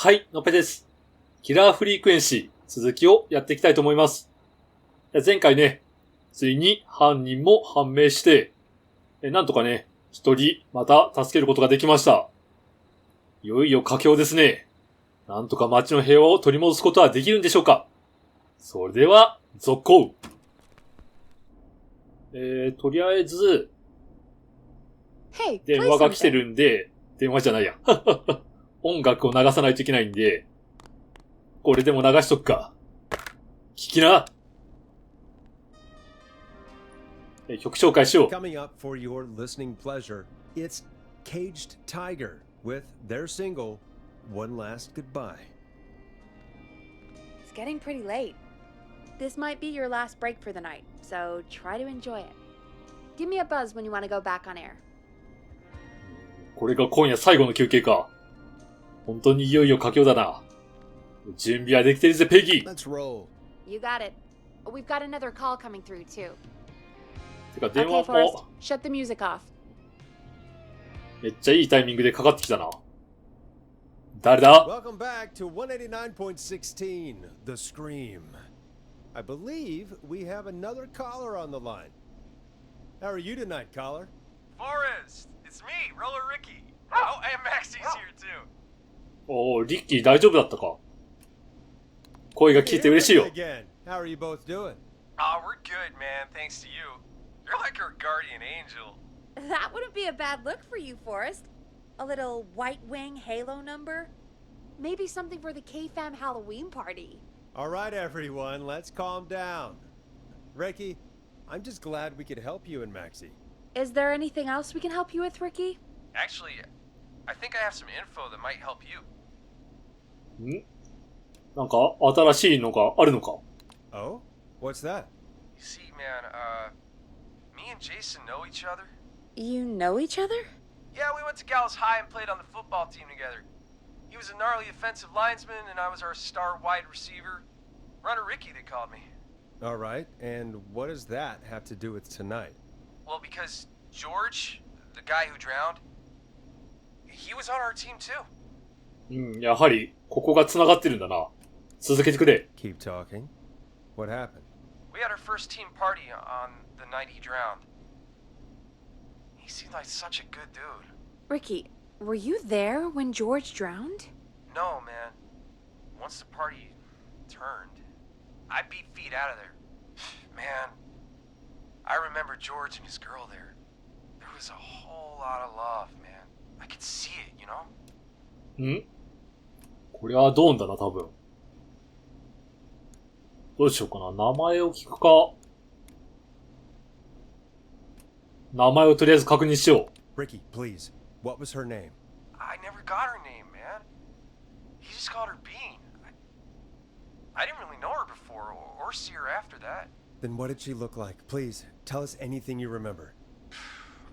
はい、のっぺです。キラーフリークエンシー、続きをやっていきたいと思います。前回ね、ついに犯人も判明して、なんとかね、一人また助けることができました。いよいよ佳境ですね。なんとか街の平和を取り戻すことはできるんでしょうか。それでは、続行。とりあえず、電話が来てるんで、電話じゃないや。音楽を流さないといけないんで、これでも流しとくか。聞きな。曲紹介しよう。 Coming up for your listening pleasure, it's Caged Tiger with their single, One Last Goodbye. It's getting pretty late. This might be your last break for the night, so try to enjoy it. Give me a buzz when you want to go back on air. これが今夜最後の休憩か。本当にいよいよ佳境だな。準備はできてるぜ、ペギー。 Let's roll. You got it. We've got another call coming through, too. てか電話 Okay, Forrest, も shut the music off. めっちゃいいタイミングでかかってきたな。誰だ？ Welcome back to 189.16, The Scream. I believe we have another caller on the line. How are you tonight, caller? Forrest, it's me, Roller Ricky. Oh, and Maxie's here too. おー、リッキー大丈夫だったか？声が聞いて嬉しいよ。 Again. How are you both doing? Oh, we're good, man, thanks to you. You're like our guardian angel. That wouldn't be a bad look for you, Forrest. A little white wing halo number? Maybe something for the K-Fam Halloween party. All right, everyone, let's calm down. Ricky, I'm just glad we could help you and Maxie. Is there anything else we can help you with, Ricky? Actually, I think I have some info that might help you. ん？なんか新しいのがあるのか？ Oh? What's that? You see, man, me and Jason know each other. You know each other? Yeah, we went to Gallows High and played on the football team together. He was a gnarly offensive linesman, and I was our star wide receiver. Runner Ricky, they called me. All right, and what does that have to do with tonight? Well, because George, the guy who drowned, he was on our team too. うん、やはりここが繋がってるんだな。続けてくれ。 Keep talking. What happened? We had our first team party on the night he drowned. He seemed like such a good dude. Ricky, were you there when George drowned? No, man. Once the party turned, I beat feet out of there. Man, I remember George and his girl there. There was a whole lot of love, man. I could see it, you know? ん？これはドーンだな、多分。どうしようかな。名前を聞くか。名前をとりあえず確認しよう。 Ricky, please. What was her name? I never got her name, man. He just called her Bean. I didn't really know her before or see her after that. Then what did she look like? Please, tell us anything you remember.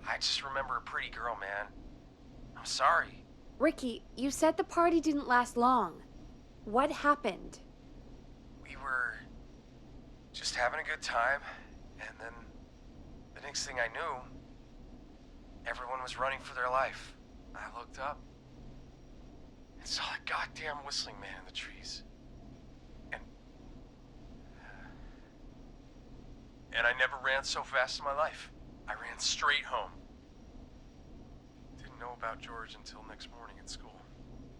I just remember a pretty girl, man. I'm sorry. Ricky, you said the party didn't last long. What happened? We were just having a good time, and then the next thing I knew, everyone was running for their life. I looked up and saw a goddamn whistling man in the trees. And I never ran so fast in my life. I ran straight home. Didn't know about George until next morning at school.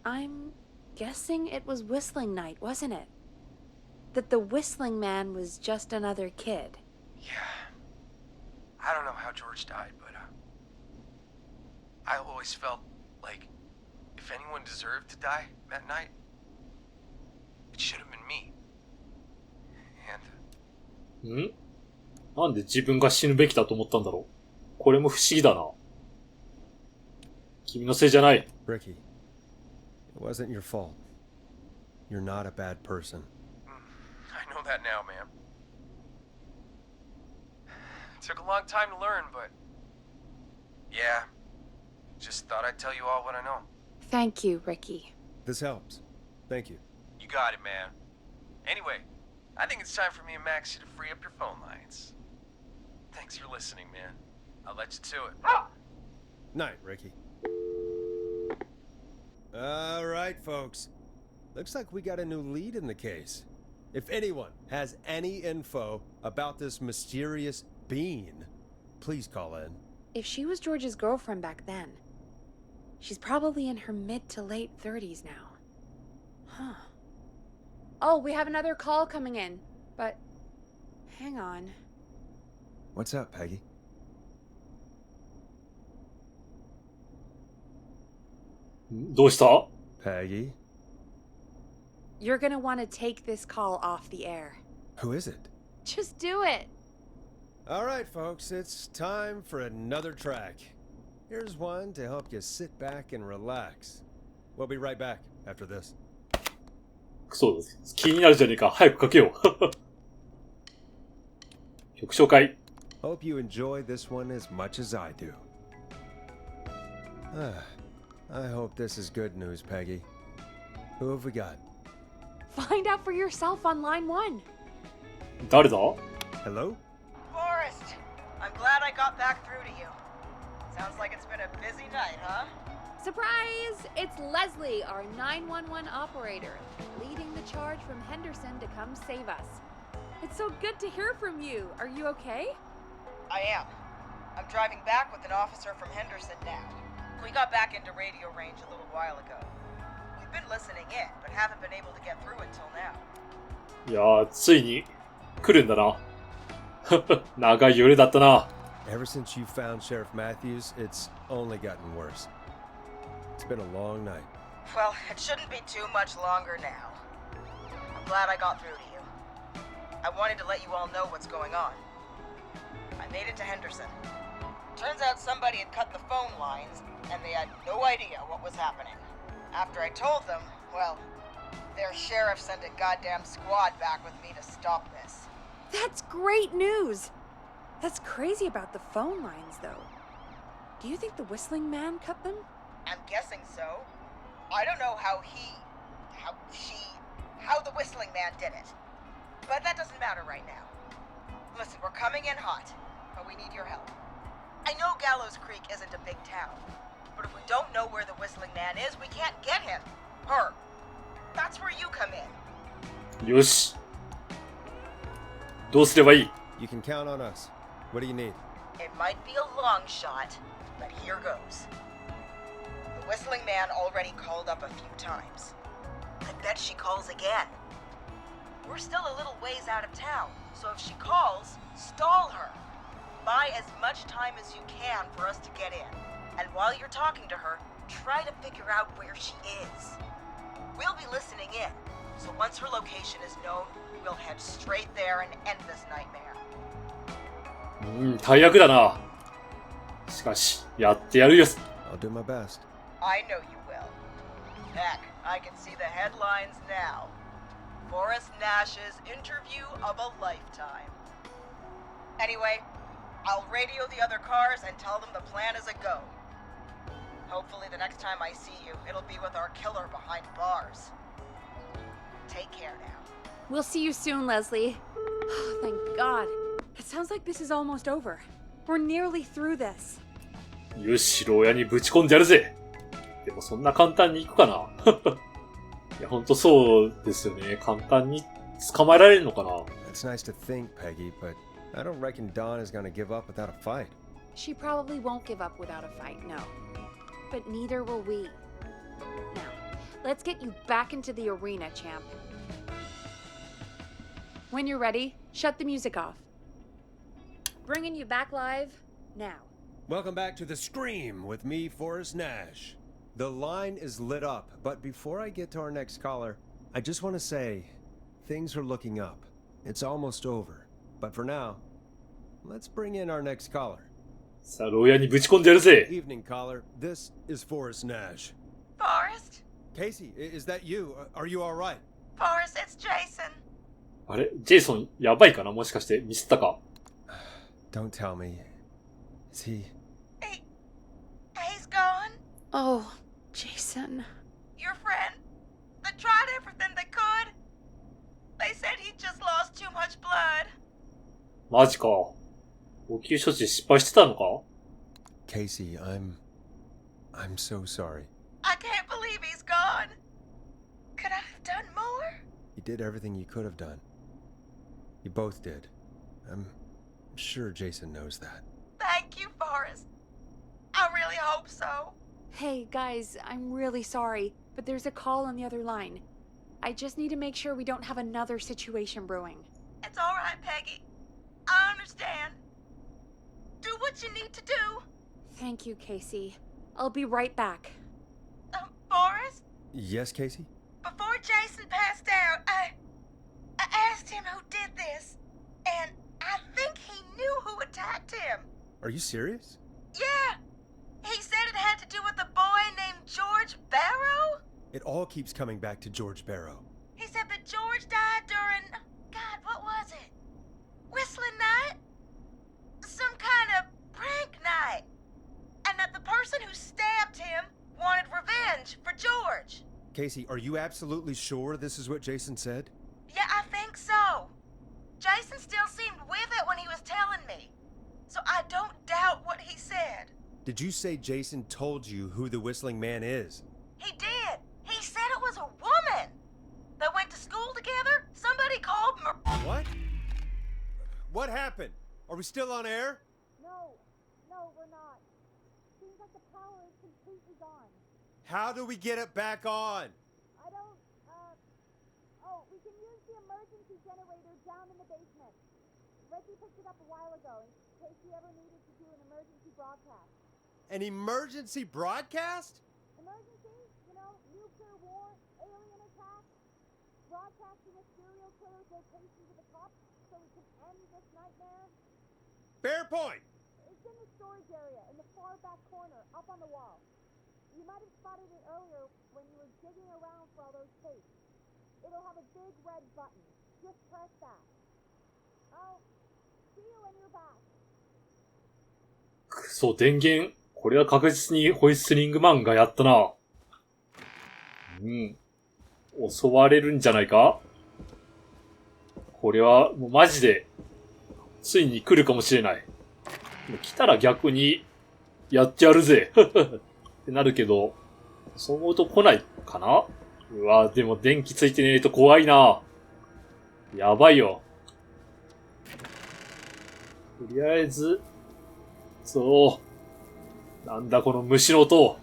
I'm guessing it was whistling night, wasn't it? That the whistling man was just another kid. Yeah. I don't know how George died, but I always felt like if anyone deserved to die that night, it should have been me. And ん？なんで自分が死ぬべきだと思ったんだろう。これも不思議だな。君のせいじゃない。 Ricky, it wasn't your fault. You're not a bad person. I know that now, man. It took a long time to learn, but yeah, just thought I'd tell you all what I know. Thank you, Ricky. This helps. Thank you. You got it, man. Anyway, I think it's time for me and Maxie to free up your phone lines. Thanks for listening, man. I'll let you to it. Night, Ricky. All right, folks. Looks like we got a new lead in the case. If anyone has any info about this mysterious being, please call in. If she was George's girlfriend back then, she's probably in her mid to late 30s now. Huh. Oh, we have another call coming in, but hang on. What's up, Peggy? Hmm? どうした Peggy? You're gonna want to take this call off the air. Who is it? Just do it. All right, folks, it's time for another track. Here's one to help you sit back and relax. We'll be right back after this. そうです。気になるじゃねえか。早くかけよう。曲紹介。Hope you enjoy this one as much as I do. I hope this is good news, Peggy. Who have we got? Find out for yourself on line 1. 誰だ Hello? Forrest, I'm glad I got back through to you. Sounds like it's been a busy night, huh? Surprise! It's Leslie, our 911 operator, leading the charge from Henderson to come save us. It's so good to hear from you. Are you okay? I am. I'm driving back with an officer from Henderson now. We got back into radio range a little while ago. We've been listening in, but haven't been able to get through until now. いやー、ついに来るんだな。長い夜だったな。Ever since you found Sheriff Matthews, it's only gotten worse. It's been a long night. Well, it shouldn't be too much longer now. I'm glad I got through to you. I wanted to let you all know what's going on. I made it to Henderson. Turns out somebody had cut the phone lines, and they had no idea what was happening. After I told them, well, their sheriff sent a goddamn squad back with me to stop this. That's great news! That's crazy about the phone lines, though. Do you think the Whistling Man cut them? I'm guessing so. I don't know how the Whistling Man did it. But that doesn't matter right now. Listen, we're coming in hot, but we need your help. I know Gallows Creek isn't a big town, but if we don't know where the Whistling Man is, we can't get him. Her. That's where you come in. よし。どうすればいい You can count on us. What do you need? It might be a long shot, but here goes. The Whistling Man already called up a few times. I bet she calls again. We're still a little ways out of town, so if she calls, stall her. Buy as much time as you can for us to get in. And while you're talking to her, try to figure out where she is. We'll be listening in, so once her location is known, we'll head straight there and end this nightmare. 大役だな。しかし、やってやるよ。I'll do my best. I know you will. Heck, I can see the headlines now. Forrest Nash's interview of a lifetime. Anyway, I'll radio the other cars and tell them the plan is a go. Hopefully the next time I see you, it'll be with our killer behind bars. Take care now. We'll see you soon, Leslie. Oh, thank God. It sounds like this is almost over. We're nearly through this. よし、牢屋にぶち込んでやるぜ。でもそんな簡単に行くかないや、ほんとそうですよね。簡単に捕まえられるのかな That's nice to think, Peggy, but I don't reckon Dawn is going to give up without a fight. She probably won't give up without a fight, no. But neither will we. Now, let's get you back into the arena, champ. When you're ready, shut the music off. Bringing you back live now. Welcome back to The Scream with me, Forrest Nash. The line is lit up, but before I get to our next caller, I just want to say things are looking up. It's almost over. But for now, let's bring in our next caller. さあ、牢屋にぶち込んでやるぜ。 Evening, caller. This is Forrest Nash. Forrest? Casey, is that you? Are you all right? Forrest, it's Jason. あれジェイソン、やばいかなもしかしてミスったか Don't tell me. Is he... He's gone? Oh, Jason. Your friend? They tried everything they could. They said he just lost too much blood. マジか。応急処置失敗してたのか Casey, I'm so sorry. I can't believe he's gone. Could I have You did everything you could have done. You both did. I'm sure Jason knows that. Thank you, Forrest. I really hope so. Hey, guys, I'm really sorry, but there's a call on the other line. I just need to make sure we don't have another situation brewing. It's all right, Peggy. I understand. Do what you need to do. Thank you, Casey. I'll be right back. Forrest? Yes, Casey? Before Jason passed out, I asked him who did this, and I think he knew who attacked him. Are you serious? Yeah. He said it had to do with a boy named George Barrow. It all keeps coming back to George Barrow. He said that George died during... God, what was it? Whistling night? Some kind of prank night. And that the person who stabbed him wanted revenge for George. Casey, are you absolutely sure this is what Jason said? Yeah, I think so. Jason still seemed with it when he was telling me. So I don't doubt what he said. Did you say Jason told you who the Whistling Man is? He did. He said it was a woman. They went to school together. Somebody called What? What happened? Are we still on air? No, we're not. Seems like the power is completely gone. How do we get it back on? I don't, oh, we can use the emergency generator down in the basement. Reggie picked it up a while ago in case he ever needed to do an emergency broadcast. An emergency broadcast? Emergency? You know, nuclear war, alien attack, broadcasting a serial killer's location to the cops so we can end this nightmare. Fair point. It's in the storage area in the far back corner, up on the wall. You might have spotted it earlier when you were digging around for all those tapes. It'll have a big red button. Just press that. I'll see you when you're back. くそ、電源。これは確実にホイッスリングマンがやったな。うん。襲われるんじゃないか？これはもうマジでついに来るかもしれない。来たら逆にやってやるぜってなるけど、そう思うと来ないかな？うわ、でも電気ついてねえと怖いな。やばいよ。とりあえず、そう。なんだこの虫の音。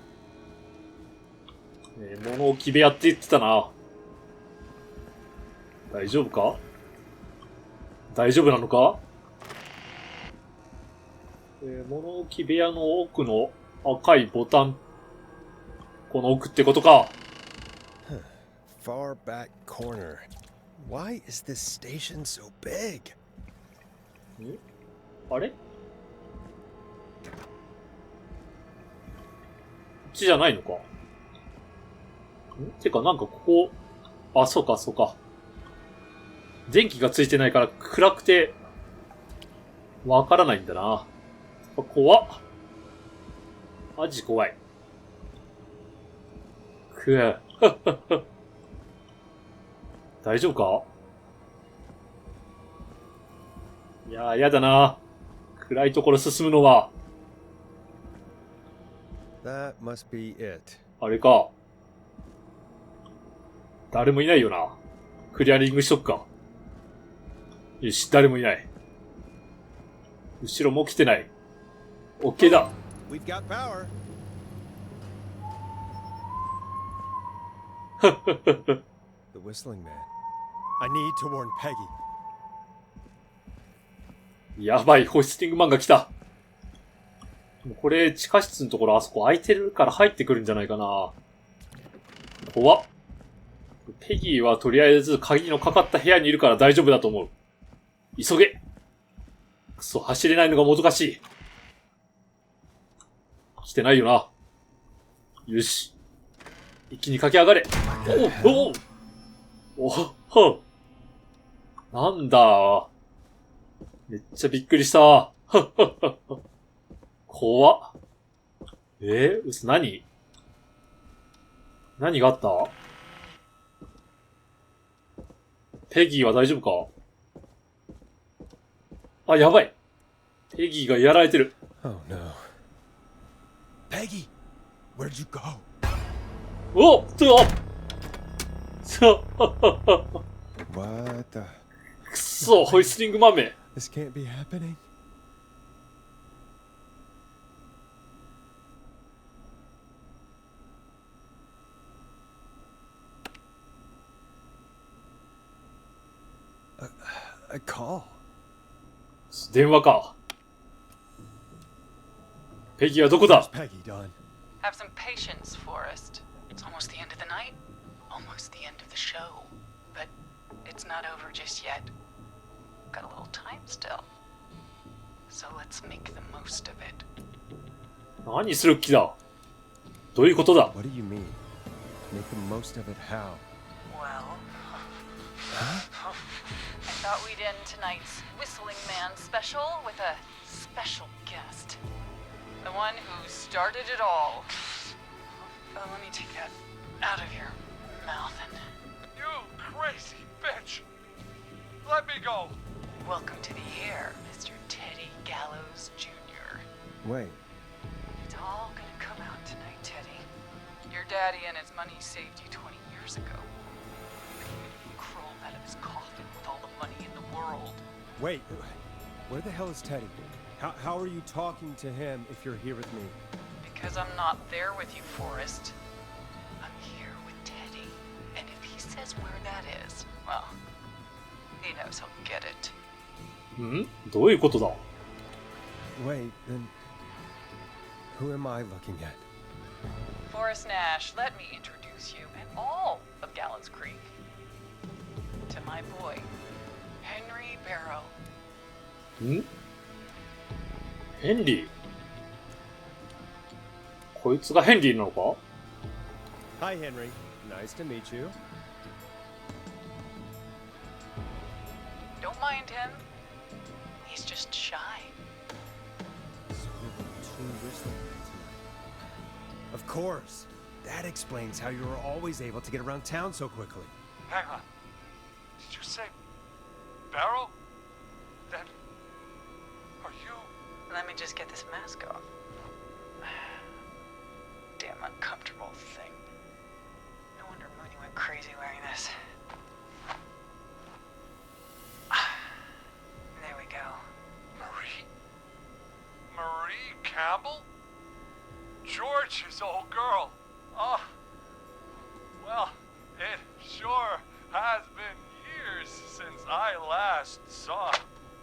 物置部屋って言ってたな。大丈夫か？大丈夫なのか？物置部屋の奥の赤いボタン。この奥ってことか。Far back corner. Why is this station so big? あれ？こっちじゃないのか？てかなんかここ、あ、そうかそうか。電気がついてないから暗くて、わからないんだな。怖っ。マジ怖い。くぅ。大丈夫か？いやー、やだな。暗いところ進むのは。That must be it. あれか。誰もいないよな。クリアリングしとくか。よし、誰もいない。後ろも来てない。オッケーだ。We've got power. The Whistling Man. I need to warn Peggy. やばい、ホイスティングマンが来た。これ、地下室のところあそこ空いてるから入ってくるんじゃないかな。怖っ。ペギーはとりあえず鍵のかかった部屋にいるから大丈夫だと思う。急げ。くそ、走れないのがもどかしい。来てないよな。よし。一気に駆け上がれ。おおなんだ。めっちゃびっくりした。怖っ。嘘、何があった？ペギーは大丈夫か？あ、やばい。ペギーがやられてる。Oh no. Peggy, where'd you go? おっ What the? くっそ、ホイッスリング豆。 This can't be happening. A call. 電話か。ペギーはどこ Where's だ？ Peggy, Don? Have some patience, Forrest. It's almost the end of the night, almost the end of the show. But it's not over just yet. Got a little time still. So let's make the most of it. 何する気だ？どういうことだ？ What do you mean? Make the most of it how? Well, I thought we'd end tonight's Whistling Man special with a special guest. The one who started it all. Let me take that out of your mouth and... You crazy bitch! Let me go! Welcome to the air, Mr. Teddy Gallows Jr. Wait. It's all gonna come out tonight, Teddy. Your daddy and his money saved you 20 years ago. You crawled out of his coffin with all the money in the world. Wait. Where the hell is Teddy? How are you talking to him if you're here with me? Because I'm not there with you, Forrest. I'm here with Teddy. And if he says where that is, well, he knows he'll get it. ん？どういうことだ？ Wait, then who am I looking at? Forrest Nash, let me introduce you and all of Gallows Creek to my boy, Henry Barrow. ん？ヘンリー？こいつがヘンリーなのか？ Hi, Henry. Nice to meet you. Don't mind him. He's just shy. So there were two whistling men tonight. Of course. That explains how you were always able to get around town so quickly. Hang on. Did you say Barrow? Then are you? Let me just get this mask off. Damn uncomfortable thing. No wonder Mooney went crazy wearing this. There we go. Marie? Marie Campbell? George's old girl. Oh. Well, it sure has been years since I last saw.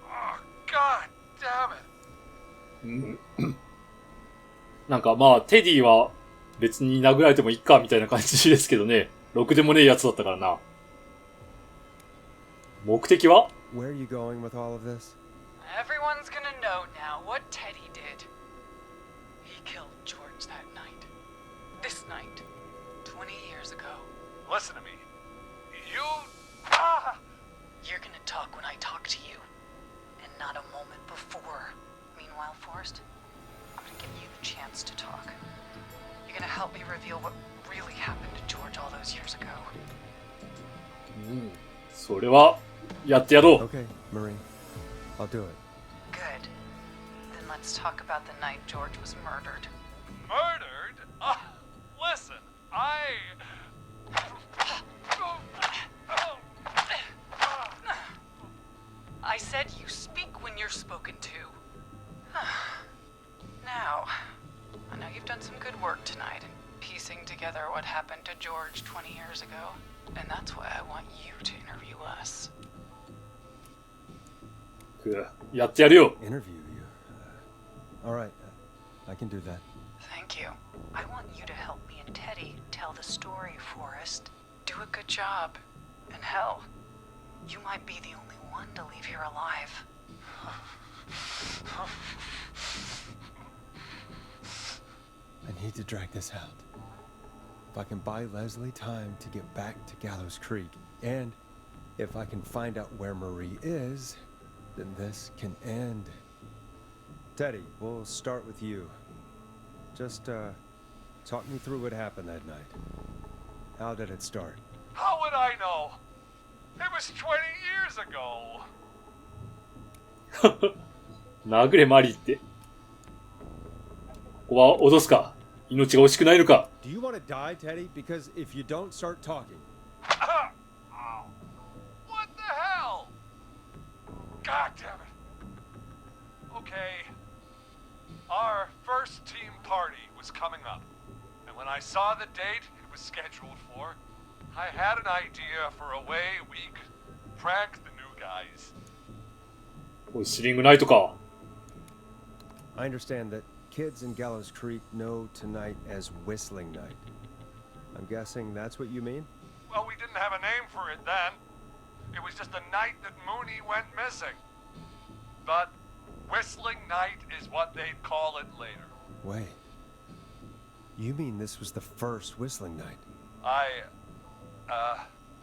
Oh, God damn it. なんかまあ、テディは別に殴られてもいいかみたいな感じですけどね。ろくでもねえやつだったからな。目的は？ Where are you going with all of this? Everyone's gonna know now what Teddy did. He killed George that night. This night. 20 years ago. Listen to me. You... Ah! You're gonna talk when I talk to you. And not a moment before. Meanwhile, Forrest, I'm gonna give you the chance to talk. You're gonna help me reveal what really happened to George all those years ago. それはやってやろう。 Okay, Marie. I'll do it. Good. Then let's talk about the night George was murdered. Murdered? Listen, I said you speak when you're spoken to. Now, I know you've done some good work tonight in piecing together what happened to George 20 years ago, and that's why I want you to interview us. やってやるよ。 Interview you. All right. I can do that. Thank you. I want you to help me and Teddy tell the story, Forrest. Do a good job. And hell, you might be the only one to leave here alive. I need to drag this out. If I can buy Leslie time to get back to Gallows Creek, and if I can find out where Marie is, then this can end. Teddy, we'll start with you. Just, talk me through what happened that night. How did it start? how would I know? It was 20 years ago. 殴れマリーって。ここは脅すか？命が惜しくないのか？ Do you want to die, Teddy? Because if you don't start talking... What first team party was coming up. And when I saw the date it was scheduled for, I had an idea for a way we could prank the new guys. ウィスリングナイトか。I understand that kids in Gallows Creek know tonight as Whistling Night. I'm guessing that's what you mean? Well, we didn't have a name for it then. It was just the night that Mooney went missing. But Whistling Night is what they'd call it later. Wait. You mean this was the first Whistling Night?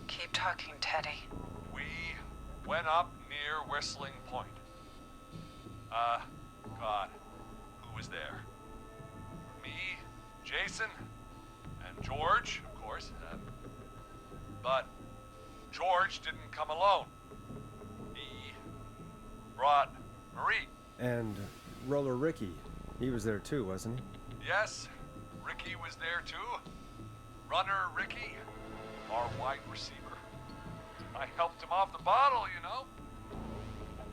Keep talking, Teddy. We went up near Whistling Point. God, who was there? Me, Jason, and George, of course. But George didn't come alone. He brought Marie. And Roller Ricky, he was there too, wasn't he? Yes, Ricky was there too. Runner Ricky, our wide receiver. I helped him off the bottle, you know.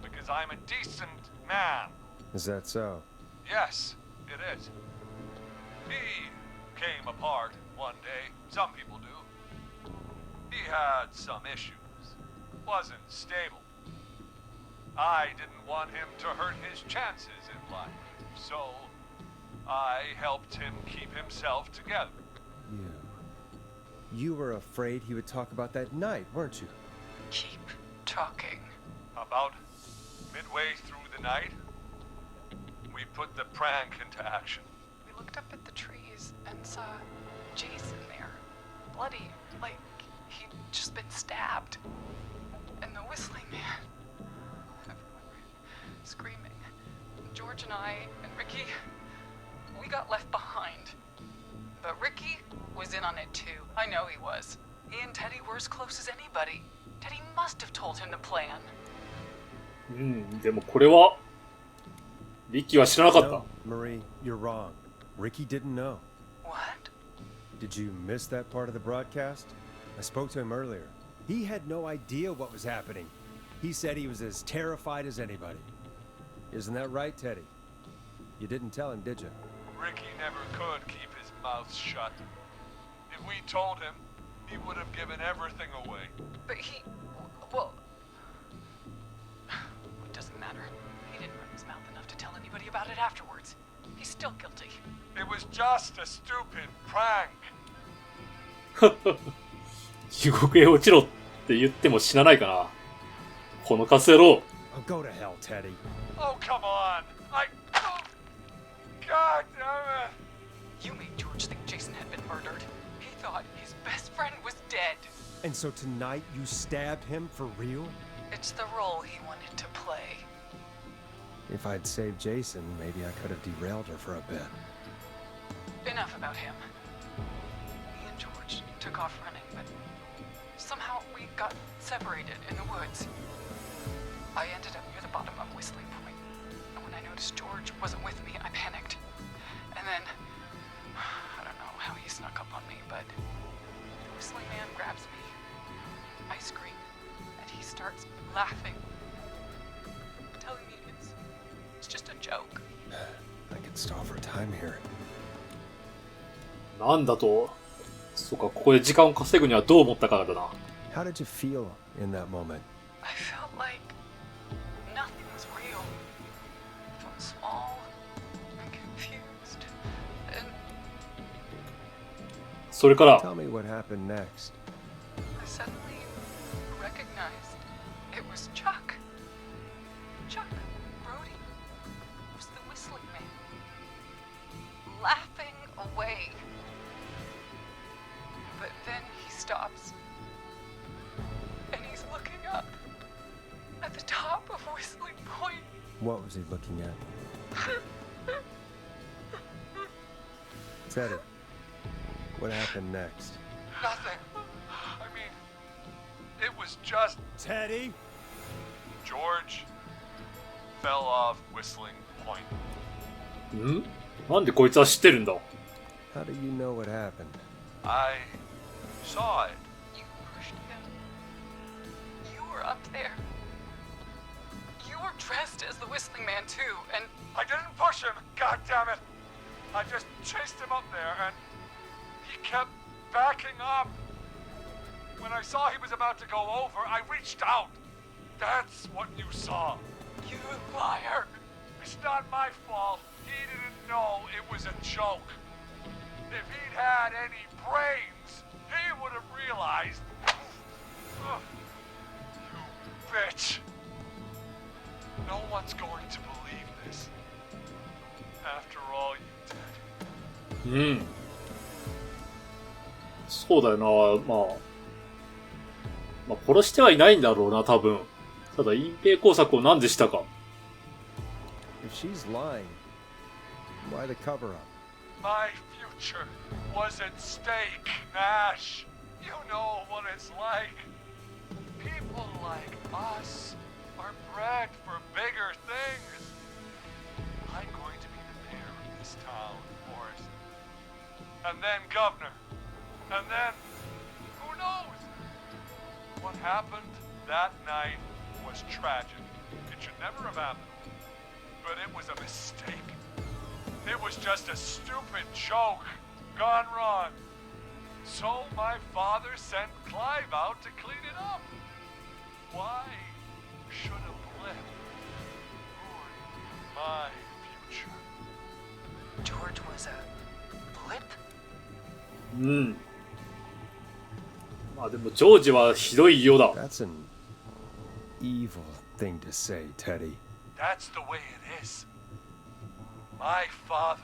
Because I'm a decent man. Is that so? Yes, it is. He came apart one day. Some people do. He had some issues. Wasn't stable. I didn't want him to hurt his chances in life. So, I helped him keep himself together. You were afraid he would talk about that night, weren't you? Keep talking. About midway through the night, we put the prank into action. We looked up at the trees and saw Jason there. Bloody, like he'd just been stabbed. And the whistling man. Everyone ran, screaming. George and I and Ricky, we got left behind. But Ricky was in on it too. I know he was. He and Teddy were as close as anybody. Teddy must have told him the plan. でもこれはリッキーは知らなかった。 No, Marie, you're wrong. Ricky didn't know. What? Did you miss that part of the broadcast? I spoke to him earlier. He had no idea what was happening. He said he was as terrified as anybody. Isn't that right, Teddy? You didn't tell him, did you? Ricky never could keep his mouth shut. If we told him, he would have given everything away. But he... well... It doesn't matter. He didn't run his mouth enough to tell anybody about it afterwards. He's still guilty. It was just a stupid prank. 地獄へ落ちろって言っても死なないかな。このカス野郎。Oh, go to hell, Teddy. Oh, come on. God damn it. You made George think Jason had been murdered. He thought his best friend was dead. And so tonight you stabbed him for real? It's the role he wanted to play. If I'd saved Jason, maybe I could have derailed her for a bit. Enough about him. Me and George took off running, but somehow we got separated in the woods. I ended up near the bottom of Whistling Point, and when I noticed George wasn't with me, I panicked. And then, I don't know how he snuck up on me, but the Whistling Man grabs me. I scream, and he starts laughing, telling me it's just a joke. I could stall for time here. なんだと。そうか、ここで時間を稼ぐにはどう思ったからだな。 How did you feel in that moment? I felt like nothing was real. I felt small and confused. And それから、 Tell me what happened next. I suddenly recognized it was Chuck. Chuck Brody was the whistling man. Laughing away. But then he stops. And he's looking up at the top of Whistling Point. What was he looking at? Teddy, what happened next? Nothing. I mean, it was just Teddy? George fell off Whistling Point. ん？なんでこいつは知ってるんだ？ How do you know what happened? I saw it. You pushed him. You were up there. You were dressed as the Whistling Man too, and I didn't push him. God damn it. I just chased him up there, and he kept backing up. When I saw he was about to go over, I reached out. That's what you saw. You liar. It's not my fault. He didn't know it was a joke. If he'd had any brains, he would have realized. Ugh. You bitch. No one's going to believe this. After all you did. うん。そうだよな。まあ殺してはいないんだろうな、多分。ただ隠蔽工作を何でしたか。If she's lying, why the cover up? My future was at stake, Nash. You know what it's like. People like us are bred for bigger things. I'm going to be the mayor of this town, Forrest. And then governor. And then, who knows? What happened that night was tragic. It should never have happened. But it was a mistake. It was just a stupid joke gone wrong. So my father sent Clive out to clean it up. Why should a blip ruin my future? George was a blip? うん。まあでもジョージはひどいようだ。That's an evil thing to say, Teddy. That's the way it is. My father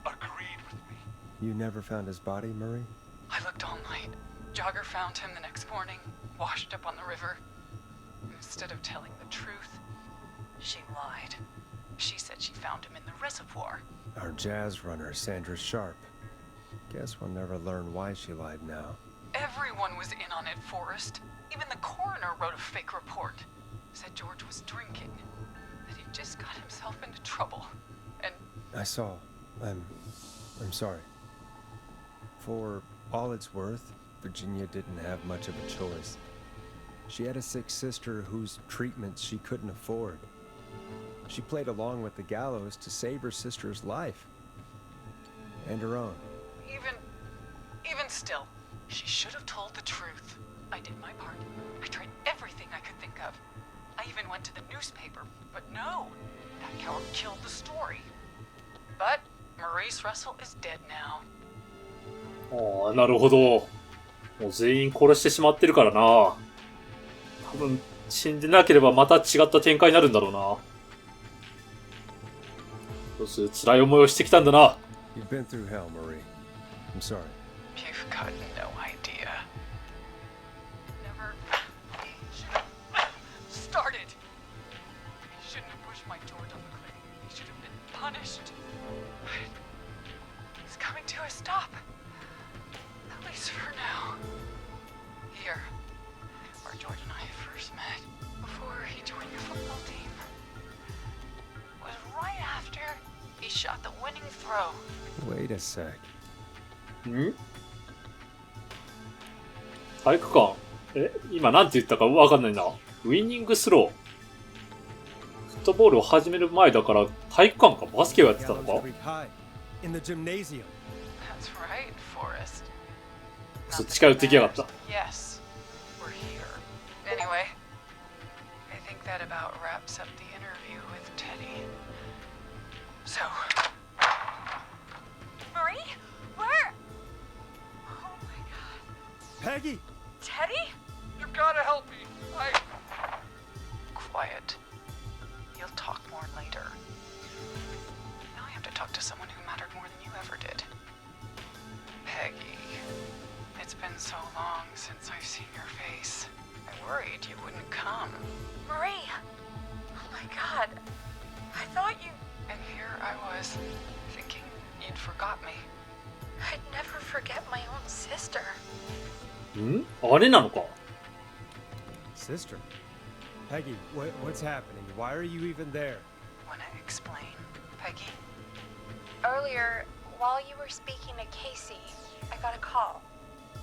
agreed with me. You never found his body, Marie? I looked all night. Jogger found him the next morning, washed up on the river. Instead of telling the truth, she lied. She said she found him in the reservoir. Our jazz runner, Sandra Sharp. Guess we'll never learn why she lied now. Everyone was in on it, Forrest. Even the coroner wrote a fake report. Said George was drinking. That he just got himself into trouble. And I saw. I'm sorry. For all it's worth, Virginia didn't have much of a choice. She had a sick sister whose treatments she couldn't afford. She played along with the gallows to save her sister's life. And her own. even still, she should have told the truth. I did my part. I tried everything I could think of. I even went to the newspaper, but no, that coward killed the story. But Maurice Russell is dead now. ああ、なるほど。もう全員殺してしまってるからな。多分、死んでなければまた違った展開になるんだろうな。どうする辛い思いをしてきたんだな。You've been through hell, Marie. I'm sorry. You've got no idea. Never should have started. He shouldn't have pushed my George on the cliff. He should have been punished. He's coming to a stop. At least for now. Here, where George and I first met, before he joined your football team, was right after he shot the winning throw. Wait a sec. ん？体育館？今なんて言ったかわかんないな。ウィニングスロー。フットボールを始める前だから体育館かバスケをやってたのか？ In the gymnasium. That's right, Forrest. そっちから敵やがった。Yes, we're here. Anyway, I think that about wraps up the interview with Teddy. So, Marie, where? Oh my God. Peggy! Teddy? You've got to help me. Quiet. You'll talk more later. Now I have to talk to someone who mattered more than you ever did. Peggy. It's been so long since I've seen your face. I worried you wouldn't come. Marie! Oh my God. I thought you... And here I was, thinking you'd forgot me. I'd never forget my own sister. ん？あれなのか？ Sister. Peggy, what's happening? Why are you even there? Wanna explain, Peggy? Earlier, while you were speaking to Casey, I got a call.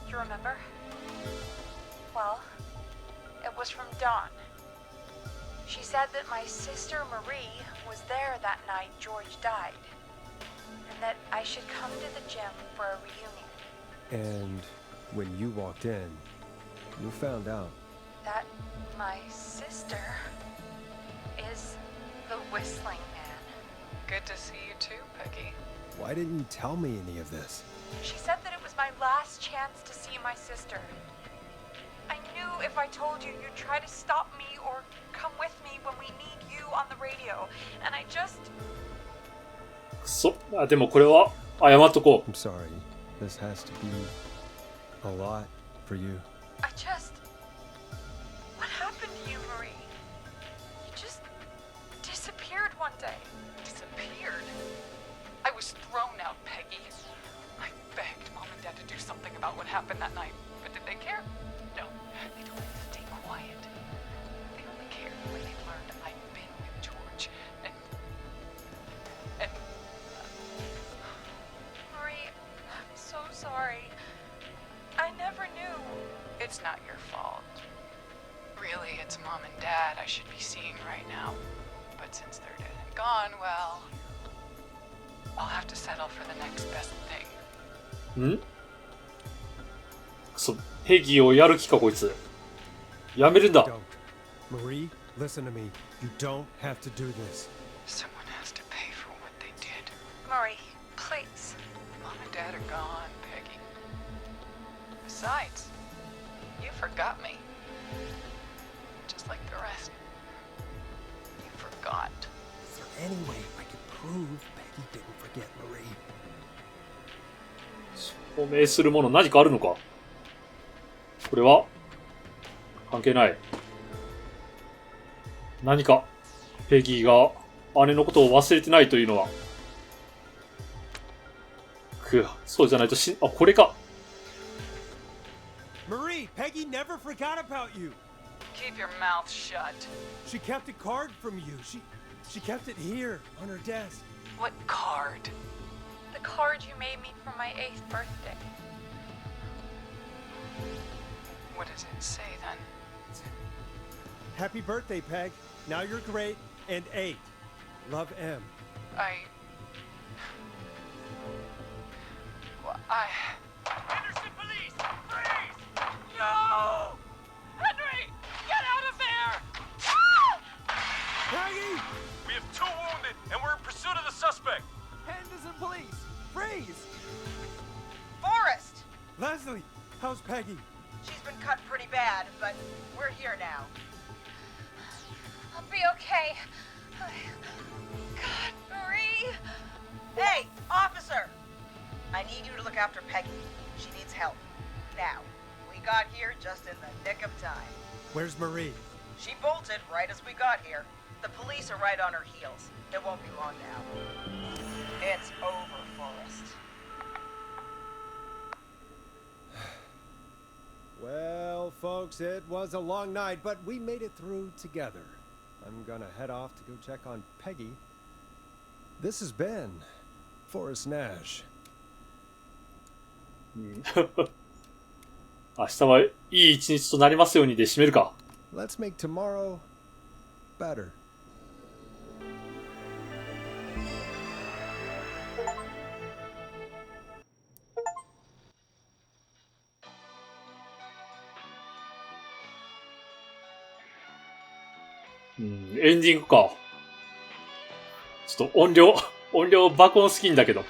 Do you remember? Well, it was from Dawn. She said that my sister Marie was there that night George died. and that I should come to the gym for a reunion. And when you walked in, you found out. That my sister is the Whistling Man. Good to see you too, Peggy. Why didn't you tell me any of this? She said that it was my last chance to see my sister. I knew if I told you, you'd try to stop me or come with me when we need you on the radio. And I just... くそ。あ、でもこれは謝っとこう。I'm sorry. This has to be a lot for you. I just... What happened to you, Marie? You just disappeared one day. Disappeared? I was thrown out, Peggy. I begged Mom and Dad to do something about what happened that night. But did they care? No. They told me to stay quiet. They only cared when they learned I'd been with George. And Marie, I'm so sorry. I never knew. it's not your fault. Really, it's Mom and Dad I should be seeing right now. But since they're dead and gone, well, I'll have to settle for the next best thing. ん？くそ、ペギーをやる気かこいつ。やめるんだ。 Don't. Marie, listen to me. You don't have to do this. Someone has to pay for what they did. Marie, please. Mom and Dad are gone, Peggy. Besides, you forgot me. Just like the rest. You forgot. Is there any way I can prove Peggy didn't forget Marie? 証明するもの何かあるのか？これは関係ない。何かペギーが姉のことを忘れてないというのは。そうじゃないとあ、これか。Marie, Peggy never forgot about you. Keep your mouth shut. She kept a card from you. She kept it here on her desk. What card? The card you made me for my 8th birthday. What does it say then? Happy birthday, Peg. Now you're great and 8. Love, M. Henderson police! Freeze! No! Henry! Get out of there! Peggy! We have 2 wounded, and we're in pursuit of the suspect. Henderson police! Freeze! Forrest! Leslie, how's Peggy? She's been cut pretty bad, but we're here now. I'll be okay. God, Marie. Hey, officer! I need you to look after Peggy. She needs help. Now, we got here just in the nick of time. Where's Marie? She bolted right as we got here. The police are right on her heels. It won't be long now. It's over, Forrest. Well, folks, it was a long night, but we made it through together. I'm gonna head off to go check on Peggy. This has been Forrest Nash. 明日はいい一日となりますようにで締めるか。 Let's make tomorrow better. エンディングか。ちょっと音量爆音好きんだけど。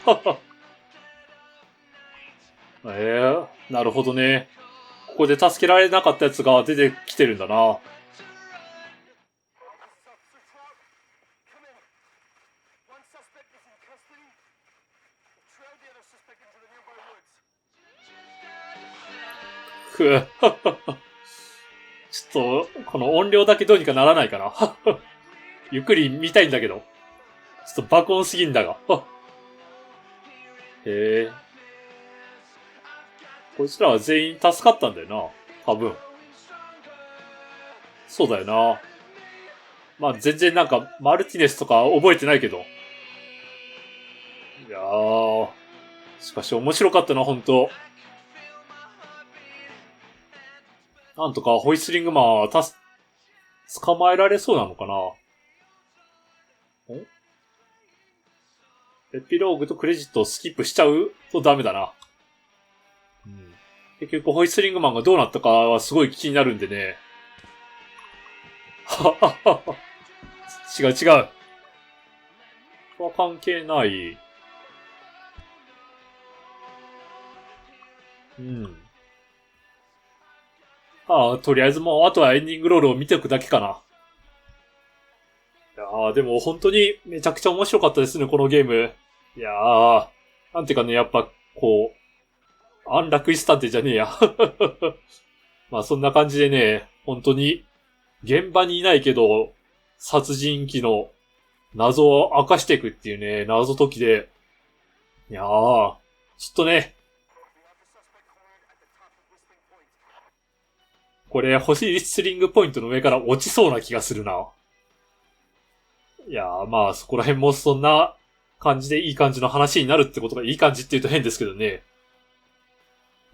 なるほどね。ここで助けられなかったやつが出てきてるんだな。ちょっと、この音量だけどうにかならないかな。ゆっくり見たいんだけど。ちょっと爆音すぎんだが。へえ。こいつらは全員助かったんだよな。多分。そうだよな。まあ全然なんか、マルティネスとか覚えてないけど。いやー。しかし面白かったな、ほんと。なんとかホイッスリングマンは捕まえられそうなのかな。エピローグとクレジットをスキップしちゃうとダメだな。結局ホイッスリングマンがどうなったかはすごい気になるんでね。はははは。違う違う。これは関係ない。とりあえずもうあとはエンディングロールを見ておくだけかな。いやー、でも本当にめちゃくちゃ面白かったですね、このゲーム。いやー、なんていうかね、やっぱこう、安楽椅子探偵じゃねえや。まあそんな感じでね、本当に現場にいないけど、殺人鬼の謎を明かしていくっていうね、謎解きで。いやー、ちょっとね、これ、星スリングポイントの上から落ちそうな気がするな。いやー、まあ、そこら辺もそんな感じでいい感じの話になるってことがいい感じって言うと変ですけどね。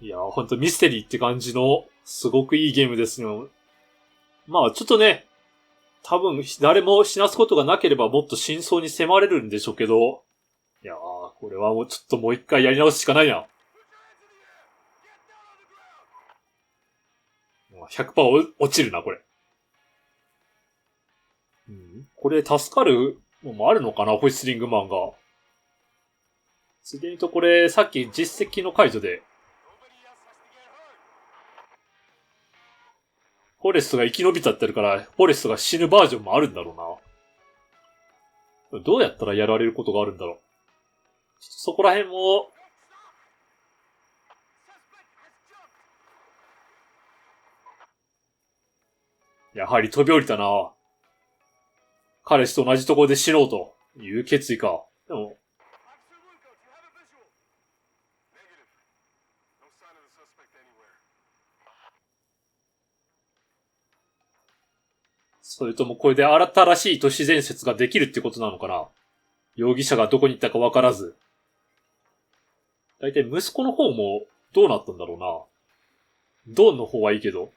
いやー、ほんとミステリーって感じの、すごくいいゲームですよ。まあ、ちょっとね、多分、誰も死なすことがなければもっと真相に迫れるんでしょうけど、いやー、これはもうちょっともう一回やり直すしかないな。100% 落ちるな、これ。これ助かるのもあるのかな、ホイッスリングマンが。ついでにとこれ、さっき実績の解除で、フォレストが生き延びたってるから、フォレストが死ぬバージョンもあるんだろうな。どうやったらやられることがあるんだろう。そこら辺も、やはり飛び降りたな。彼氏と同じところで死のうという決意か。でも、それともこれで新しい都市伝説ができるってことなのかな。容疑者がどこに行ったかわからず。だいたい息子の方もどうなったんだろうな。ドンの方はいいけど。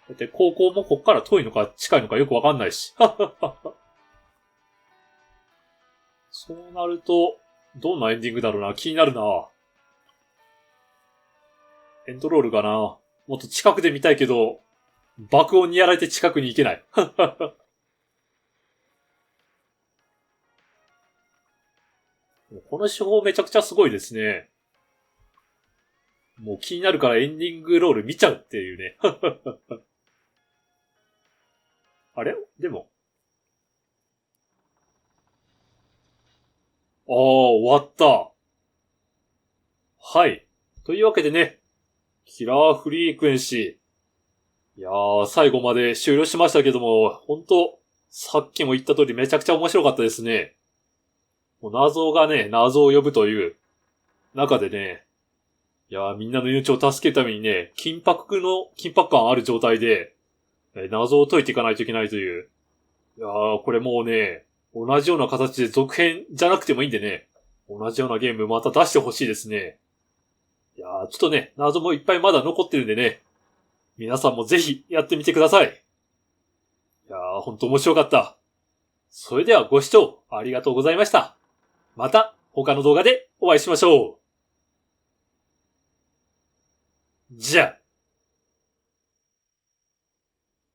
だって高校もこっから遠いのか近いのかよくわかんないし。そうなると、どんなエンディングだろうな。気になるな。エンドロールかな。もっと近くで見たいけど、爆音にやられて近くに行けない。この手法めちゃくちゃすごいですね。もう気になるからエンディングロール見ちゃうっていうね。あれでも。終わった。はい。というわけでね、キラーフリークエンシー。いやー、最後まで終了しましたけども、本当さっきも言った通りめちゃくちゃ面白かったですね。もう謎がね、謎を呼ぶという中でね、いやー、みんなの命を助けるためにね、緊迫感ある状態で、謎を解いていかないといけないという。いやー、これもうね、同じような形で続編じゃなくてもいいんでね、同じようなゲームまた出してほしいですね。いやー、ちょっとね、謎もいっぱいまだ残ってるんでね、皆さんもぜひやってみてください。いやー、ほんと面白かった。それではご視聴ありがとうございました。また他の動画でお会いしましょう。じゃあ。